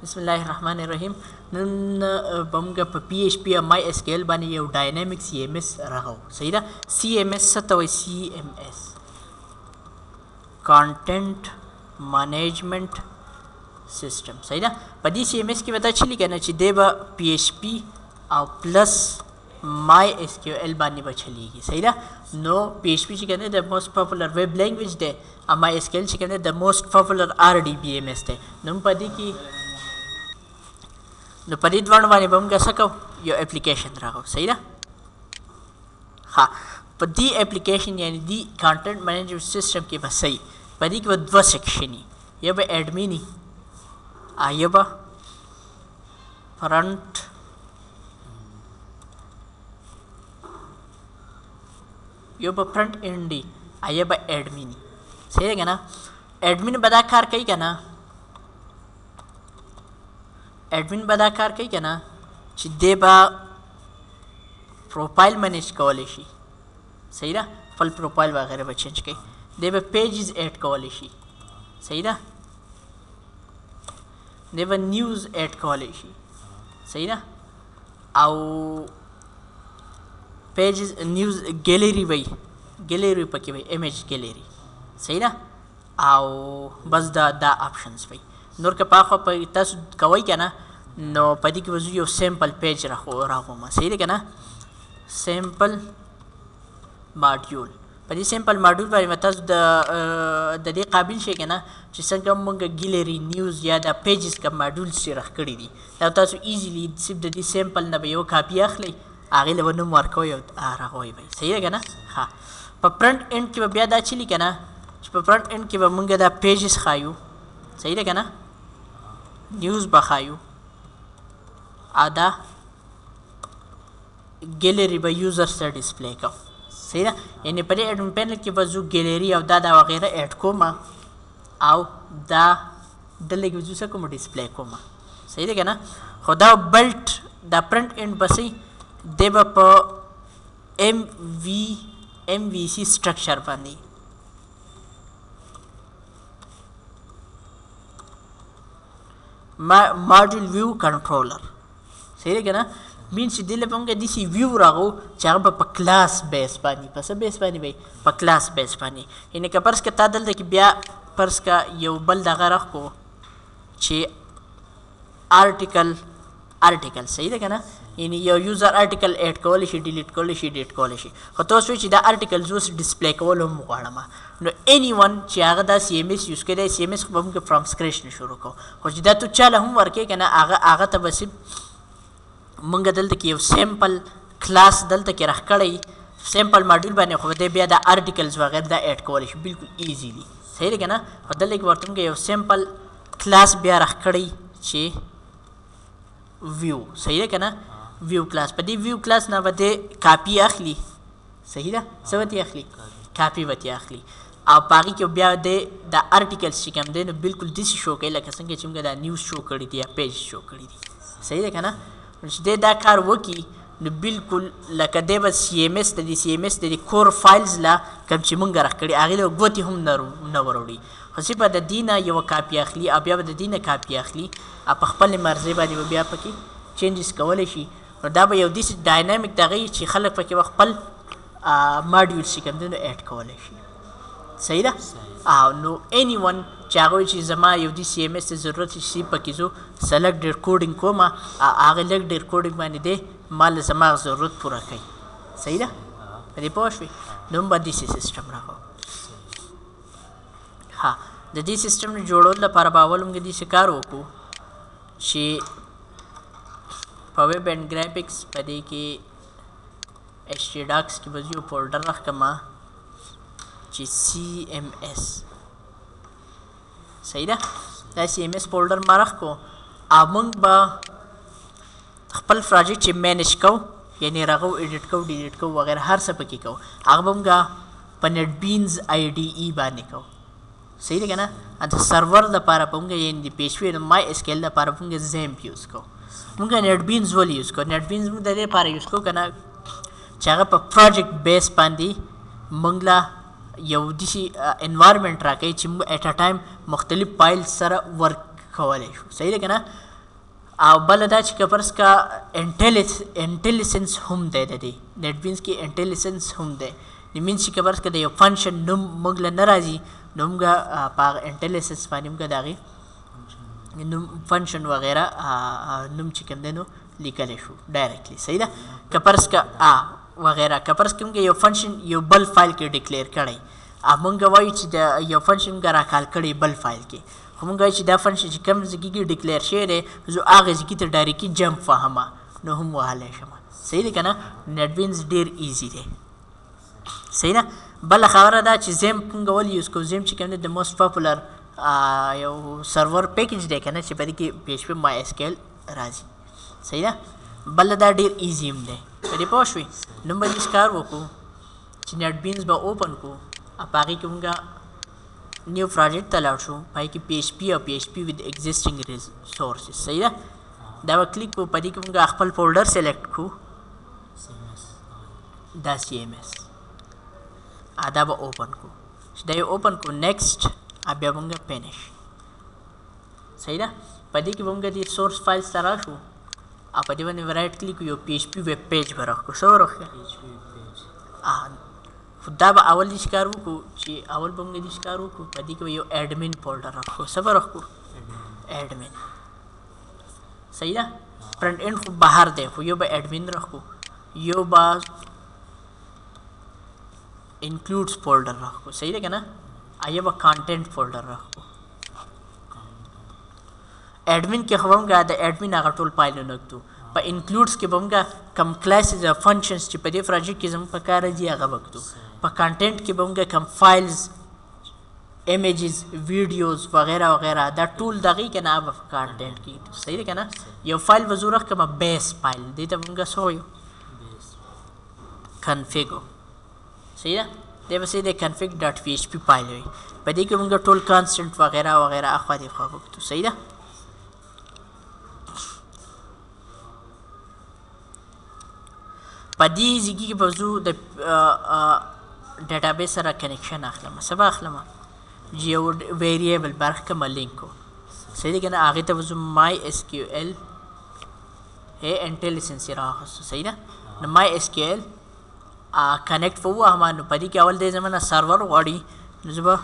बिस्मिल्लाहिर्रहमानिर्रहीम नन बमगा په پی ایچ پی مای اس کیل باندې یو ډاینامیک سی ام اس راغو صحیح ده سی ام اس ستوي سی ام اس کانټینټ مانیجمنت سیستم صحیح ده په دې سی ام اس کې ودا چلی کنه چې دی به پی ایچ پی او پلس مای اس کیو ال باندې بچلیږي صحیح ده نو پی ایچ پی چې کنه د موست پاپولر ویب لینګویج دی او مای اس کیل چې کنه د موست پاپولر آر ډی بی ام اس دی نو په دې کې نو په دې دوه باندې به موږ څه کوو یو اپلیکیشن راغو صحیح ده ها په دې اپلیکیشن یعنی دی کانټینټ مینجمنت سیستم کې به صحیح په دې کې به دوه سیکشني یو به ایډمینی یو به فرنٹ یو به فرنٹ اینډ دی یو به ایډمینی صحیح ده کنه ایډمین به دا کار کوي کنه ایڈمن به دا کار کوي کنه چې دی به پروفایل منیج کولی شي صحیح ده خپل پروفایل وغیره به چینج کوي دی به پیجز ایډ کولی شي صحیح ده دی به نیوز ایډ کولی شي صحیح ده او پیجز نیوز ګیلری وي ګیلری پکې وي ایمیج ګیلری صحیح ده او بس دا آپشنز وي نور که پاخو په تاسو کوي کنه نو په دې کې وځو یو سیمپل پیج راغوم صحیح ده کنه سیمپل ماډیول په دې سیمپل ماډیول باندې تاسو د دې قابل شئ کنه چې څنګه موږ ګیلری نیوز یا د پیجز کوم ماډیول سره راخ کړی دي دا تاسو ایزیلی صرف د دې سیمپل نه به یو کاپی اخلي هغه له نوم ورکوي او راغوي وي صحیح ده کنه ها په فرنٹ اینډ کې بیا دا چلی کنه چې په فرنٹ اینډ کې به موږ دا پیجز خایو صحیح ده کنه نیوز بخایو ادا ګیلری به یوزر سره ډسپلی کوم صحیح ده یعنی په دې ایډمن پینل کې به زه ګیلری او دا وغیره ایډ کوم او دا دلته کې زه کوم ډسپلی کوم صحیح ده کنه خو دا بلټ دا فرنٹ اینډ بسې دی به په ام وی سی سټرکچر باندې ماډیول ویو کنټرولر صحیح ده کنه مین چې دله پمګه دي سی ویو راغو چې هغه په کلاس بیس باندې پس بیس باندې وي په کلاس بیس باندې یعنی که پرس که تا دلته کې بیا پرس کا یو بل دغه راخ کو چې آرټیکل صحیح ده کنه یعنی یو یوزر آرټیکل ایډ کولی شي ډیلیټ کولی شي ډیټ کولی شي خو تاسو چې دا آرټیکل زوس ډسپلی کول هم غواړم نو اني ون چې هغه دا سی ام اس یوز کړي سی ام اس خو موږ فرام سکریچ نه شروع کوو خو چې دا ته چاله هم ورکې کنه هغه ته بس موږ دلته کې یو سیمپل کلاس دلته کې راخ کړی سیمپل ماډیول باندې خو دې بیا د آرټیکلز وغیرہ دا ایډ کولی شي بالکل ایزیلی صحیح ده کنه خو دلته کې ورته موږ یو سیمپل کلاس بیا راخ کړی چې ویو صحیح ده کنه ویو کلاس په دې ویو کلاس نه به کاپی اخلي صحیح ده څه وتی اخلي کاپی وتی اخلي او باقي کې بیا د آرټیکلز چې کوم دی نو بالکل داسې شو کوي لکه څنګه چې موږ دا نیوز شو کړی دی یا پیج شو کړی دی صحیح ده کنه چې دا کار وکړي نو بالکل لکه دی به سی ام اس د دې سی ام اس د کور فایلز لا کوم چې موږ راخ کړي هغې له ګوتې هم نه وروړي خو صرف د دې نه یوه کاپي اخلي او بیا به د دې نه کاپي اخلي او په خپلې مرضۍ باندې به بیا پکې چینجز کولی شي نو دا به یو داسې ډاینامیک دغه چې خلک پکې به خپل ماډیول چې کوم دی نو ایډ کولی شي صحیح ده او نو اني ون چې هغه چې زما یو دې سی ام اس ته ضرورت شي پکې زه سلیکټ ریکورډینګ کوم هغه لږ ریکورډینګ باندې دی ما له زما ضرورت پوره کوي صحیح ده په دې پوه شوې نو به داسې سیسټم راغو ها د دې سیسټم نه جوړولو لپاره به اول موږ داسې کار وکړو چې په ویب اینډ ګرافکس په دې کې ایچ ټي ډاکس کې به یو فولډر راښکما چې سی ام اس صحیح ده دا سی ام اس فولډر ما راښکو او موږ به خپل پروجیکټ چې مینیج کوو یعنی راغو ایډیټ کوو ډیلیټ کوو وغیره هر څه پکې کوو هغه به موږ په نیټ بینز آی ډي ای باندې کوو صحیح ده کنه د سرور لپاره به موږ یعنې د پی ایچ پي د مای اس کیل لپاره به موږ زیمپ یوز کوو موږ نیټ بینز ولې یوز کوو نیټ بینز موږ د دې لپاره یوز کوو که نه چې هغه په پروجیکټ بیس باندې موږ له یو داسې انوایرمنټ راکوي چې موږ ایټ ا ټایم مختلف فایل سره ورک کولی شو صحیح ده که نه او بل دا چې کپرس کا انټیلیجنس هم دی د دې نیټ بینز کې انټیلیجنس هم دی د مینس چې کپرس کا د یو فنکشن نوم موږ له نه راځي نو موږ په انټیلیجنس باندې موږ دغه نوم فنکشن وغیرہ نوم چې کوم دی نو لیکلی شو ډایرکټلی صحیح ده کپرس کا وغیرہ کپرس کې موږ یو فنکشن یو بل فایل کې ډیکلیئر کړی موږ وایو چې د یو فنکشن موږ راکال کړی بل فایل کې خو موږ وایو چې دا فنکشن چې کوم ځای کې ډیکلیئر شوی دی زه هغه ځای ته ډایرکټلی جمپ وهمه نو هم وهلی شم صحیح دی که نه نیټ بینز ډېر ایزي دی صحیح ده بله خبره ده چې زیم موږ ولې یوز کوو زیم چې کوم دی د موسټ پاپولر یو سرور پیکیج دی که نه چې په دې کې پی ایچ پی مای ایس کیو ایل راځي صحیح ده بله دا ډېر ایزي هم دی په دې پوه شوې نو به داسې کار وکړو چې نیټ بینز به اوپن کړو په هغې کې موږ نیو پروجیکټ ته لاړ شو په هغې کې پی ایچ پی او پی ایچ پی وذ ایگزسټنګ ریسورسز صحیح ده دا به کلیک کړو په دې کې موږ خپل فولډر سلیکټ کړو دا سی ایم ایس دا به اوپن کړو چې دا یې اوپن کړو نیکسټ بیا به موږ فینش صحیح ده په دې کې به موږ د سورس فایلز ته راشو او په دې باندې رایټ کلیک یو پی ایچ پی ویب پیج به راښکو څه به راښکو خو دا به اول داسې کار وکړو چې اول به موږ داسې کار وکړو په دې کې به یو ایډمن فولډر راښکو څه به راښکو ایډمن صحیح ده فرنټ اینډ خو بهر دی خو یو به ایډمن راښکو یو به انکلوډس فولډر راښکو صحیح ده که نه یو به کانټینټ فولډر راښکو ایډمن کې خو به موږ د ایډمن هغه ټول فایلونه ږدو په انکلوډس کې به موږ کم کلاسز او فنکشنز چې په دې پروجیکټ کې زموږ په کار راځي هغه به ږدو په کانټینټ کې به موږ کم فایلز ایمیجز ویډیوز وغیرہ وغیرہ دا ټول دغې که نه به کانټینټ کې صحیح ده که نه یو فایل به زه راښکمه بیس فایل دې ته به موږ څه وایو کنفیګو صحیح ده دی به صحیح دی کنفیګ ډاټ پی ایچ پی فایل وي په دې کې موږ ټول کانسټنټ وغیرہ وغیرہ اخوا دېخوا وکړو صحیح ده په دې ځای کې به زه د ډیټابیس سره کنیکشن اخلم څه به اخلم یو ویریبل به راښکمه لینک صحیح دی که نه هغې ته به زه مای ایس کیو ایل انټیلیجنس یې راواخیستو صحیح ده نو مای ایس کیو ایل کنیکټ به ووهمه نو په دې کې اول دی زما نه سرور غواړي نو زه به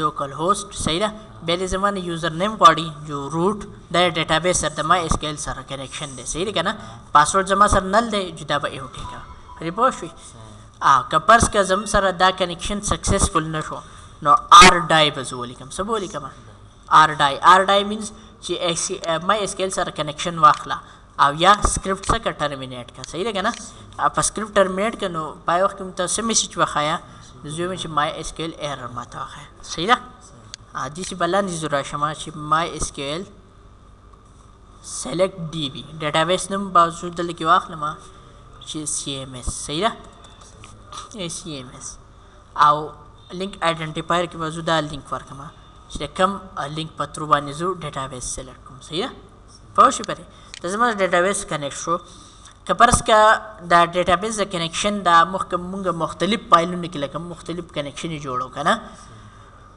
لوکل هوسټ صحیح ده بیا دی زما نه یوزر نیم غواړي جو روټ دا ډیټابیس سره د مای ایس کیو ایل سره کنیکشن دی صحیح دی که نه پاسورډ زما سره نل دی جو دا به یې وټېږه پرې پوه شوې که فرض که زموږ سره دا کنیکشن سکسسفل نه شو نو آر ډای به زه ولیکم څه به ولیکم آر ډای مینز چې مای ایس کیو ایل سره کنیکشن واخله او یا سکرپټ څه که ټرمینیټ که صحیح ده که نه په سکرپټ ټرمینیټ که نو په هغه وخت کې ته څه میسج وښایه نو زه وایم چې مای ایس کیو ایل ایرر ماته وښایه صحیح ده داسې به لاندې زه راشم چې مای ایس کیو ایل سلیکټ ډي بي ډیټابیس نوم به زه دلته کې واخلم چې سی ایم ایس صحیح ده سی ایم ایس او لینک آیډنټیفایر کې به زه دا لینک ورکړم چې کوم لینک په ترو باندې زه ډیټابیس سلیکټ کوم صحیح ده پوه شوې پرې د زما ډیټابیس کنیکټ شو که فرض که د ډیټابیس د کنیکشن دا مونږ مختلف فایلونو کې لکه مختلف کنیکشن یې جوړو که نه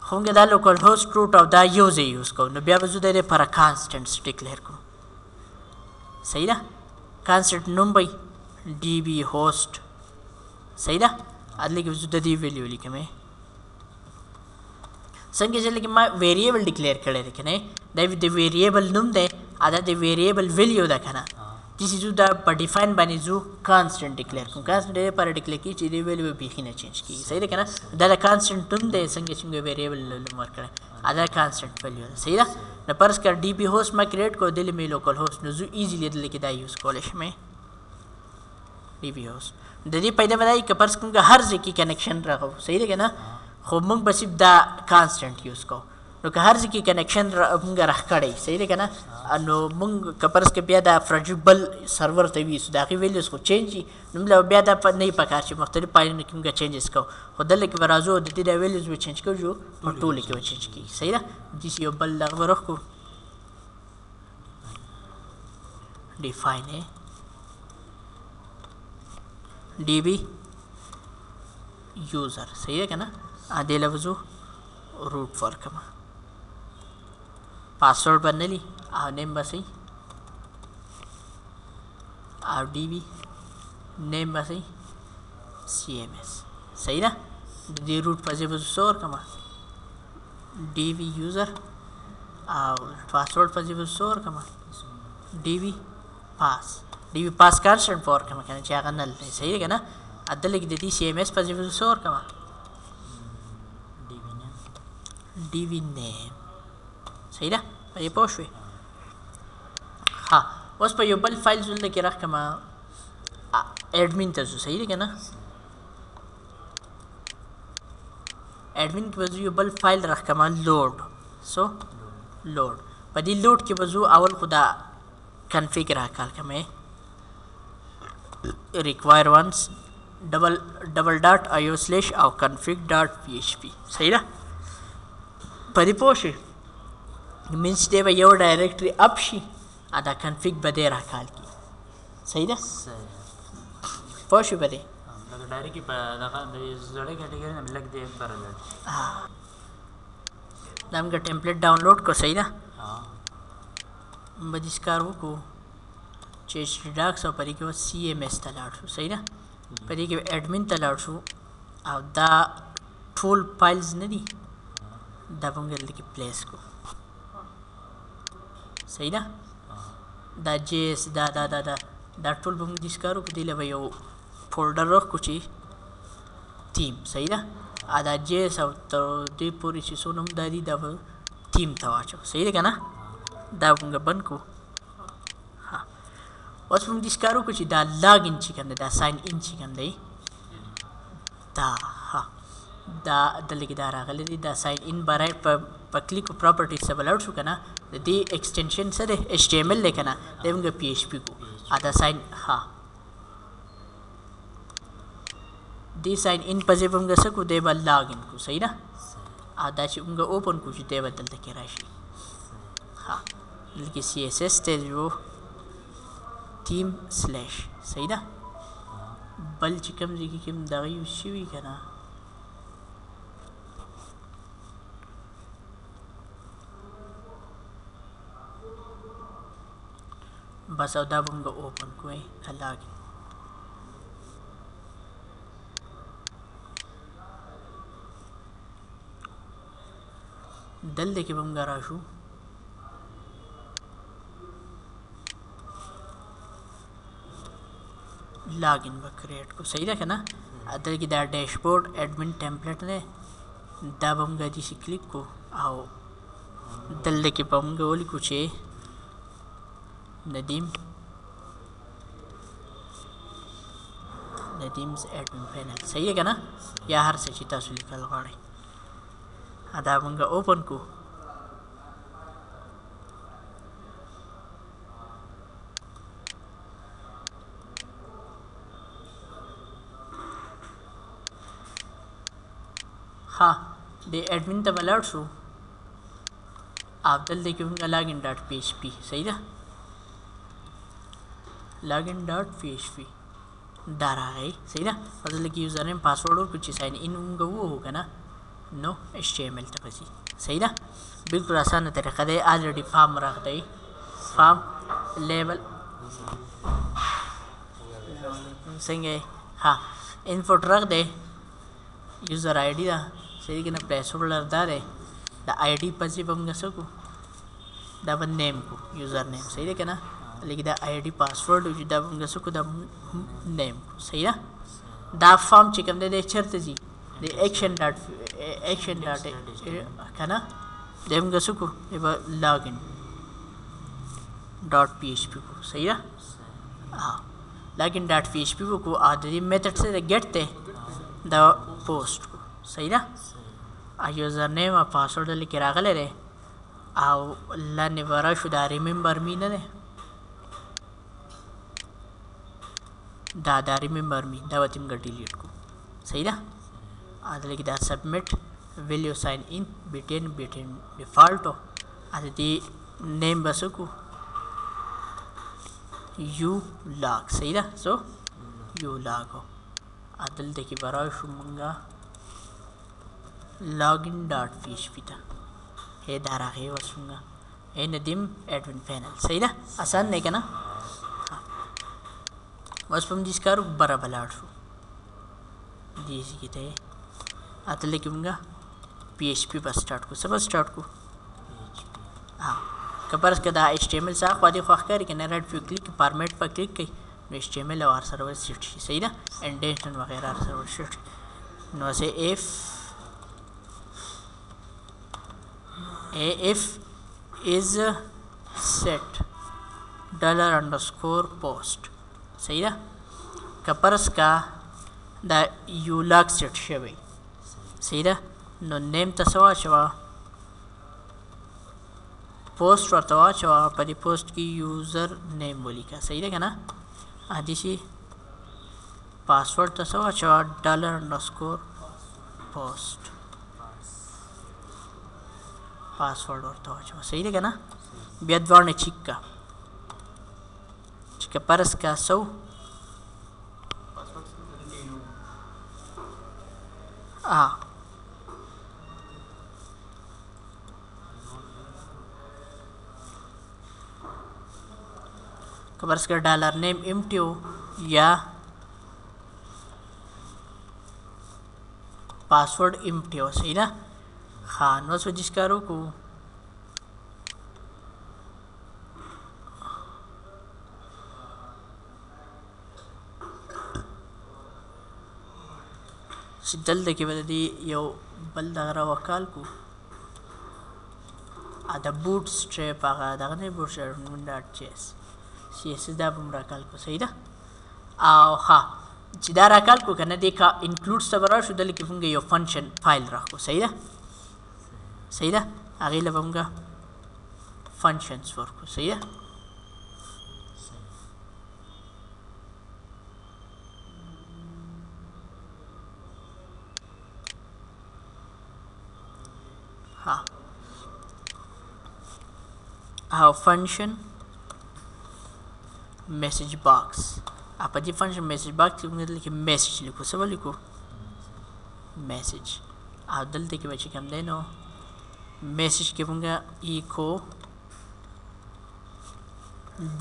خو موږ دا لوکل هوسټ روټ او دا یو ځای یوز کوو نو بیا به زه د دې لپاره کانسټنټس ډیکلیئر کړو صحیح ده کانسټنټ نوم به ډي بي هوسټ صحیح ده هلته کې به زه د دې ویلیو لیکم څنګه چې لکه ما ویریبل ډیکلیئر کړی دی که نه دا د ویریبل نوم دی دا د ویریبل ویلیو ده که نه داسې زه دا په ډیفاین باندې زه کانسټنټ ډیکلیئر کوم کانسټنټ دې لپاره ډیکلیئر کېږي چې دې ویلیو به بیخي نه چینج کېږي صحیح ده که نه دا د کانسټنټ نوم دی څنګه چې موږ ویریبل نوم ورکړی دا کانسټنټ ویلیو ده صحیح ده نو فرض کړه ډي بي هوسټ ما کریټ کړو دلته مې لوکل هوسټ نو زه ایزیلی دلته کې دا یوز کولی شم ډي بي هوسټ د دې فایده به دا وي که فرض کړو هر ځای کې کنیکشن راغو صحیح ده که نه خو موږ به صرف دا کانسټنټ یوز کوو نو که هر ځای کې کنیکشن موږ راښکړی صحیح دی که نه نو موږ که فرض که بیا دا پروجیکټ بل سرور ته وي د هغې ویلیوز خو چینج وي نو موږ بیا دا نه وي پکار چې مختلف فایلونو کې موږ چینجز کوو خو دلته کې به راځو د دې دا ویلیوز به چینج کوو په ټولو کې به چینج کېږي صحیح ده داسې یو بل دغه به راښکو ډیفاین ډي بي یوزر صحیح ده که نه دې له به زه روټ ورکړم پاسورډ به نه لي او نیم به صحیح او D we name बस सी एम एस सही ना दी रूट पर से store comma D V user और पासवर्ड पर से store comma D V pass constant for comma कहना चाहेगा नल सही है ना अदल लिख देती सी एम एस पर से store comma D we name सही ना ये पोस्ट हुई हाँ उस पर यो बल फाइल जुल के रख कमा एडमिन तजु सही है ना एडमिन के वजू बल फाइल रख कमा लोड सो लोड पदी लोड के वजू अवल खुदा कन्फिग रहा काल कमे require once double dot IO slash और config डॉट php सही ना पदी पोशी मीन्स देव यो डायरेक्टरी अपशी आधा कन्फिग बदे रहा काल की सही ना पोशी बदे डायरेक्ट जोड़े कैटेगरी में लग दे पर हाँ नाम का टेम्पलेट डाउनलोड को सही ना बजिस्कार वो को चेस रिडक्स और परी के बाद सी एम एस तलाड़ सही ना परी के एडमिन तलाड़ और दा टूल फाइल्स नहीं दबंगे की प्लेस को सही ना दा जेस दा दा दा दा दा टूल बंग जिसकारो को दिले भाई वो फोल्डर रख कुछ थीम सही ना आधा जेस और तो दे पूरी चीज़ सोनम दादी दब थीम था वाचो सही है ना दाबूंगा बन को हाँ और तुम जिसकारो कुछ दा लॉग इन चिकन दा साइन इन चिकन दे दा हाँ दा दल्ले की दारा गले दा साइन इन बारे पर क्लिक को प्रॉपर्टी से बलाउट चुका ना दी एक्सटेंशन से दे HTML लेकर ना देवंगे PHP को आधा साइन हाँ दी साइन इन पजे बंगा सकू देवा लॉग इन को सही ना आधा ची उनका ओपन कुछ देवा दल्ले के राशि हाँ लेकिन CSS ते जो थीम स्लैश सही ना बल चिकम जी की किम दागी उसी भी करना बस अदा बंगा ओपन को है लॉग इन दल देखे बंगा राशु लॉगिन व क्रिएट को सही रखे ना अदर की दा डैशबोर्ड एडमिन टेम्पलेट ने दा बंगा जी से क्लिक को आओ दल देखे बंगा वाली कुछ है नदीम्स एडमिन पैनल सही है क्या ना या हर से चिता सुलिकल गाड़ी आधा बंगा ओपन को हाँ दे एडमिन तब अलर्ट शो आप दल देखिए उनका लॉगिन डॉट PHP सही ना लॉगिन डॉट PHP डारा है सही ना मतलब कि यूज़र नेम पासवर्ड और कुछ साइन इन उनका वो होगा ना नो HTML तक बसी सही ना बिल्कुल आसान तरीका दे ऑलरेडी फॉर्म रख दे फॉर्म लेवल संगे हाँ इनपुट रख दे यूज़र आईडी दा सही कि ना प्लेसहोल्डर दा दे द आईडी पसी बंगा सकू द नेम को यूज़र नेम सही है क्या ना लेकिन द आईडी पासवर्ड जो द बंगा सकू द नेम सही ना द फॉर्म चिकन दे चरते जी the action dot kana dem gasuku eba login dot php को सही है हाँ login dot php को आदि मेथड से get थे द पोस्ट को सही ना आ यूज़र नेम और पासवर्ड लिखे रखले रे आओ लाने वाला शुदा रिमेम्बर मी ने दादा रिमेम्बर मी दावतिम का डिलीट को सही ना आदले की दा submit will you sign in between default आदि नेम बसको यू लॉग सही ना सो यू लॉग हो आदल देखिए बरा शुमंगा लॉगिन डॉट PHP था हे दारा है वसुंगा हे नदीम एडमिन पैनल सही ना आसान नहीं क्या ना اوس په دې کارو برابر لاړ شو دې کې ته اته لیکمګه پی ایچ پی بس سٹارټ کو سبا سٹارټ کو ها کبرس کې دا ایچ ټی ایم ایل څخه خو دې خو ښکاري کنه رائټ پیو کلیک فارمیټ پر کلیک کړئ نو ایچ ټی ایم ایل او ار سرور سیټ شي صحیح ده انډیشن وغیرہ ار سرور سیټ نو سے if is set $_post صحیح ده کپرس کا دا یو لاک سیټ شوی صحیح ده نو نیم ته څه واچوه پوسټ ورته واچوه په دې پوسټ کې یوزر نیم ولیکه صحیح ده که نه داسې پاسورډ ته څه واچوه $_post پاسورډ ورته واچوه صحیح ده که نه بیا دواړه چیک کا چې کپرس کا سو कबर्स का डॉलर नेम एम्प्टी हो या पासवर्ड एम्प्टी हो सही ना हाँ नो जिस करो को जल्द के बता दी यो बल दगरा वकाल को आधा बूट स्ट्रैप आगा दगने boot strap dot JS CSS दा बुमरा काल को सही दा आओ हाँ जिदारा काल को करना देखा इंक्लूड्स तबरा शुद्ध लिखे होंगे यो फंक्शन फाइल रखो सही दा आगे लबंगा फंक्शंस वर्क को सही दा हाँ फंक्शन मैसेज बॉक्स आप जी फंक्शन मैसेज बॉक्स लिखे मैसेज लिखो सब लिखो मैसेज आप दलते के बच्चे कम देनो मैसेज के होंगे echo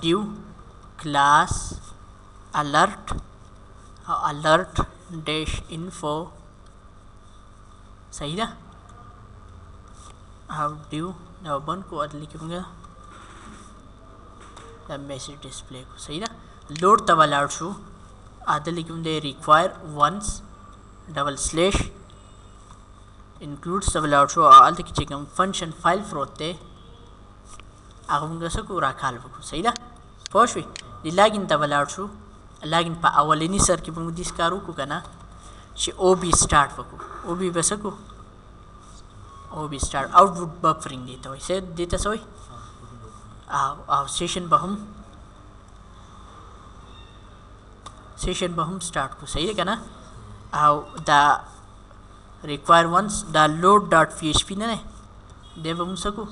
div class alert alert dash info सही ना आप ड्यू बन को लिखे होंगे मैसेज डिस्प्ले को सही ना लोड तब अलाउड शू आदे लिखूँ दे रिक्वायर वंस // इंक्लूड्स तब अलाउड शू आल तक चेकम फंक्शन फाइल फ्रोते आगुंगा सको राखाल बको सही ना पोषवी लॉगिन तब अलाउड शू लॉगिन पा अवलिनी सर की बंगु दिस कारू को कना शी ओबी स्टार्ट बको ओबी बसको ओबी स्टार्ट आउटपुट बफरिंग देता हो इसे देता सोई सेशन बहम स्टार्ट को सही है क्या ना द रिक्वायर वंस द लोड डॉट php ने दे बहम सको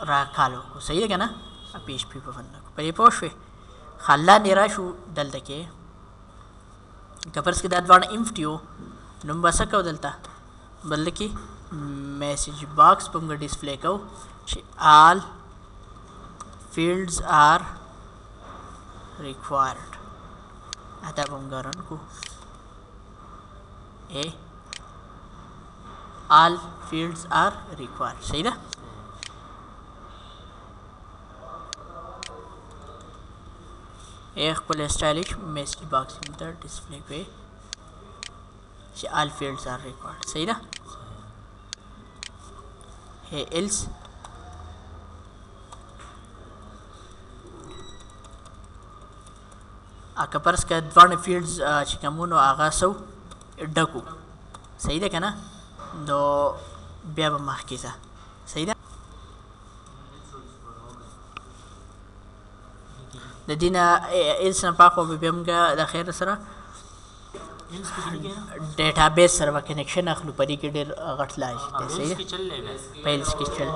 राखालो को सही है क्या ना php पर बनना को पहले पोषे खाला निराशु दल तके कपरस के दाद वाला इम्फ्टियो नंबर सका दलता बल्कि की मैसेज बॉक्स पंगा डिस्प्ले को all fields are required आता बंगारन को all fields are required सही ना एक पल स्टाइलिश मैसेज बॉक्स में तो डिस्प्ले पे all fields are required सही ना है else कपरस का द्वान फील्ड्स चिकमूनो आगासो डकू सही है क्या ना दो ब्याब महकीसा सही है लदीना इल्स नपाको बिबमगा दखैर सरा डेटाबेस सर्वर कनेक्शन अखलू परी के डेर गटला है सही है पहले इसकी चल